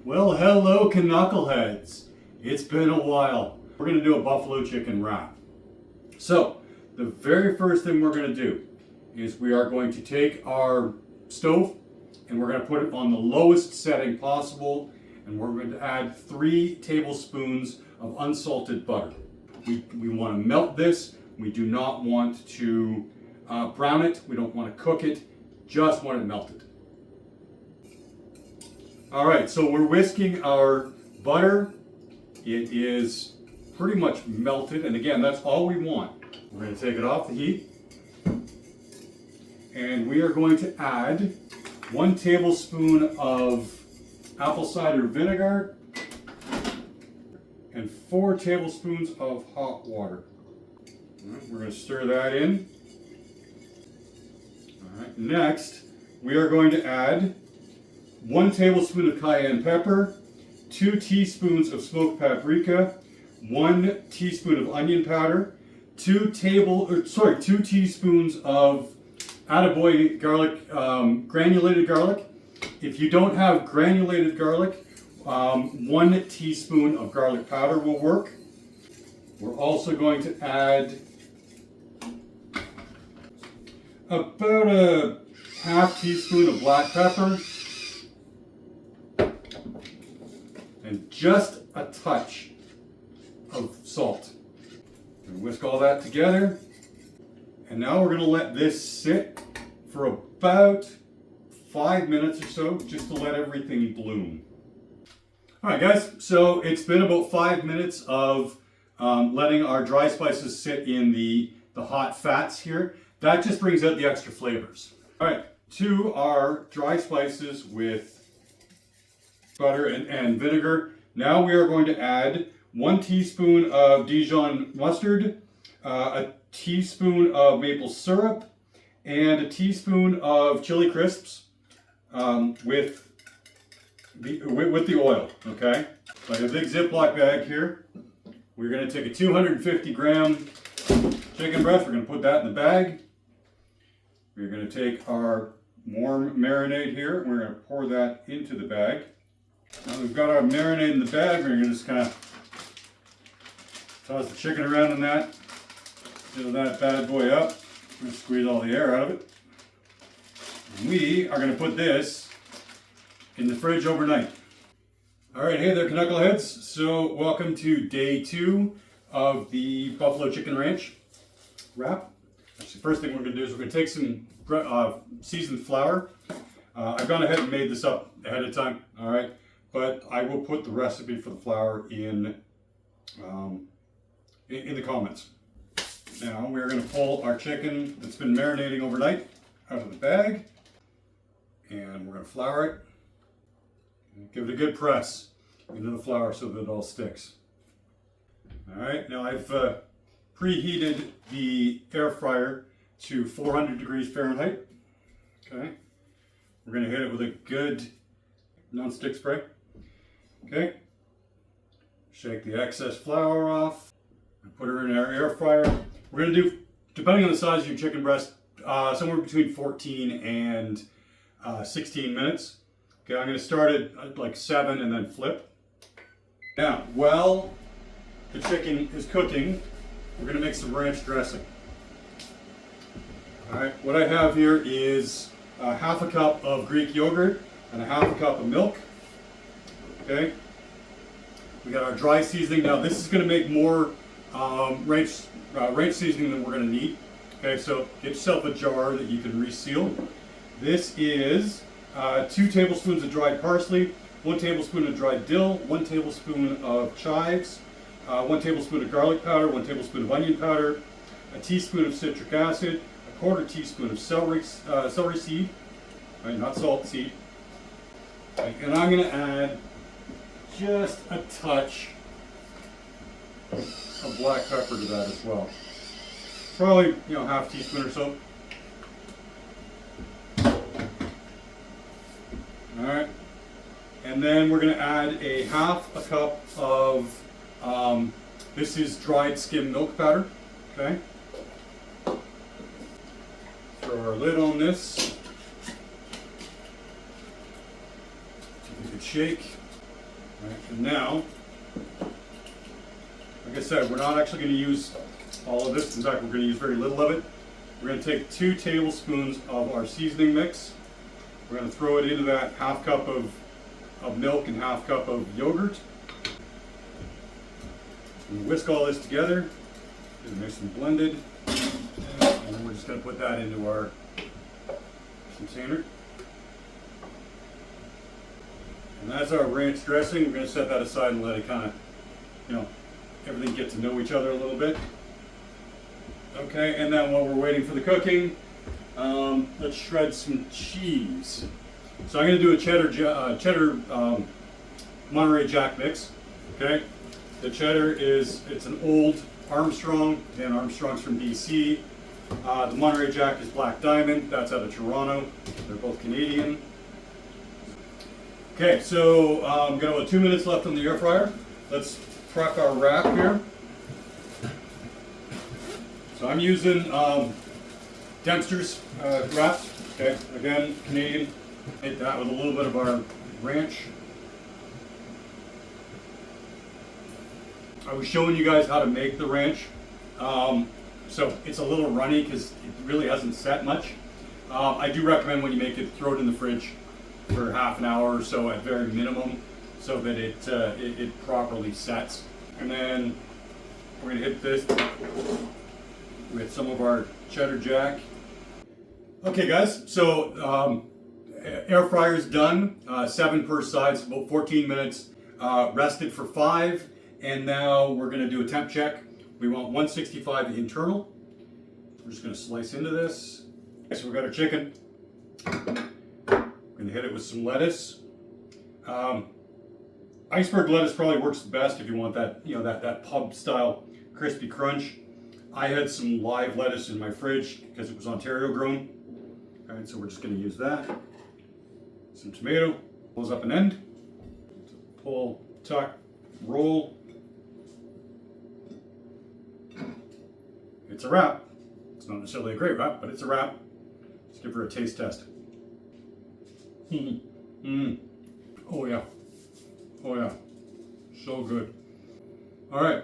Well, hello, Canuckleheads. It's been a while. We're going to do a buffalo chicken wrap. So, the very first thing we're going to do is we are going to take our stove and we're going to put it on the lowest setting possible, and we're going to add 3 tablespoons of unsalted butter. We want to melt this. We do not want to brown it. We don't want to cook it. Just want it melted. All right, so we're whisking our butter. It is pretty much melted, and again, that's all we want. We're going to take it off the heat, and we are going to add 1 tablespoon of apple cider vinegar and 4 tablespoons of hot water. All right, we're going to stir that in. All right, next, we are going to add 1 tablespoon of cayenne pepper, 2 teaspoons of smoked paprika, 1 teaspoon of onion powder, 2 teaspoons of attaboy garlic, granulated garlic. If you don't have granulated garlic, 1 teaspoon of garlic powder will work. We're also going to add about a half teaspoon of black pepper and just a touch of salt. And whisk all that together. And now we're going to let this sit for about 5 minutes or so, just to let everything bloom. All right, guys, so it's been about 5 minutes of letting our dry spices sit in the hot fats here. That just brings out the extra flavors. All right, to our dry spices with butter and vinegar. Now we are going to add 1 teaspoon of Dijon mustard, a teaspoon of maple syrup, and a teaspoon of chili crisps with the oil, okay? So I have a big Ziploc bag here. We're going to take a 250 gram chicken breast. We're going to put that in the bag. We're going to take our warm marinade here. We're going to pour that into the bag. Now we've got our marinade in the bag. We're going to just kind of toss the chicken around in that. Fill that bad boy up. We're going to squeeze all the air out of it. And we are going to put this in the fridge overnight. All right, hey there, Canuckleheads. So welcome to day 2 of the Buffalo Chicken Ranch wrap. Actually, the first thing we're going to do is we're going to take some seasoned flour. I've gone ahead and made this up ahead of time, all right? But I will put the recipe for the flour in the comments. Now we're going to pull our chicken that's been marinating overnight out of the bag, and we're going to flour it. Give it a good press into the flour so that it all sticks. All right, now I've preheated the air fryer to 400 degrees Fahrenheit. Okay, we're going to hit it with a good non-stick spray. Okay, shake the excess flour off and put her in our air fryer. We're going to do, depending on the size of your chicken breast, somewhere between 14 and 16 minutes. Okay, I'm going to start it at like 7 and then flip. Now, while the chicken is cooking, we're going to make some ranch dressing. All right, what I have here is half a cup of Greek yogurt and a half a cup of milk. Okay, we got our dry seasoning. Now this is going to make more ranch seasoning than we're going to need. Okay, so get yourself a jar that you can reseal. This is 2 tablespoons of dried parsley, 1 tablespoon of dried dill, 1 tablespoon of chives, 1 tablespoon of garlic powder, 1 tablespoon of onion powder, a teaspoon of citric acid, a 1/4 teaspoon of celery seed, right, not salt, seed. Okay, and I'm going to add just a touch of black pepper to that as well. Probably, half teaspoon or so. All right, and then we're going to add a half a cup of this is dried skim milk powder. Okay, throw our lid on this. Give it a good shake. Right, and now, like I said, we're not actually going to use all of this. In fact, we're going to use very little of it. We're going to take 2 tablespoons of our seasoning mix. We're going to throw it into that half cup of milk and half cup of yogurt. And whisk all this together. Get it nice and blended. And then we're just going to put that into our container. And that's our ranch dressing. We're going to set that aside and let it kind of, everything get to know each other a little bit. Okay, and then while we're waiting for the cooking, let's shred some cheese. So I'm going to do a cheddar Monterey Jack mix. Okay, the cheddar it's an old Armstrong. Again, Armstrong's from BC. The Monterey Jack is Black Diamond. That's out of Toronto. They're both Canadian. Okay, so I'm going to have 2 minutes left on the air fryer. Let's prep our wrap here. So I'm using Dempster's wraps. Okay, again, Canadian. Hit that with a little bit of our ranch. I was showing you guys how to make the ranch. So it's a little runny because it really hasn't set much. I do recommend when you make it, throw it in the fridge for half an hour or so at very minimum, so that it properly sets. And then we're gonna hit this with some of our cheddar jack. Okay, guys. So air fryer's done. 7 per side, so about 14 minutes. Rested for 5, and now we're gonna do a temp check. We want 165 internal. We're just gonna slice into this. Okay, so we've got our chicken. We're gonna hit it with some lettuce. Iceberg lettuce probably works the best if you want that, that pub style crispy crunch. I had some live lettuce in my fridge because it was Ontario grown. All right, so we're just gonna use that. Some tomato, close up an end. Pull, tuck, roll. It's a wrap. It's not necessarily a great wrap, but it's a wrap. Let's give her a taste test. Oh yeah. Oh yeah. So good. All right.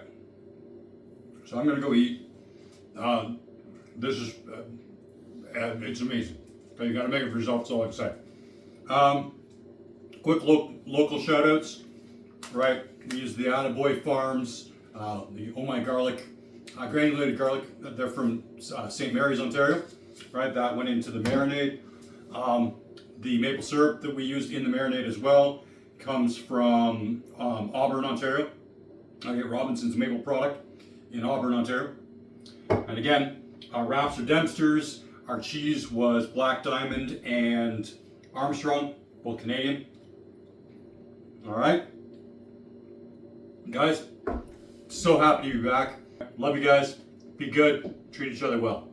So I'm gonna go eat. This is, it's amazing. Okay, you gotta make it for yourself, that's all I can say. Quick local shout outs, right? We use the Attaboy Farms, the Oh My Garlic, granulated garlic. They're from St. Mary's, Ontario, right? That went into the marinade. The maple syrup that we used in the marinade as well comes from Auburn, Ontario. I get Robinson's maple product in Auburn, Ontario. And again, our wraps are Dempster's. Our cheese was Black Diamond and Armstrong, both Canadian. All right. Guys, so happy to be back. Love you guys. Be good. Treat each other well.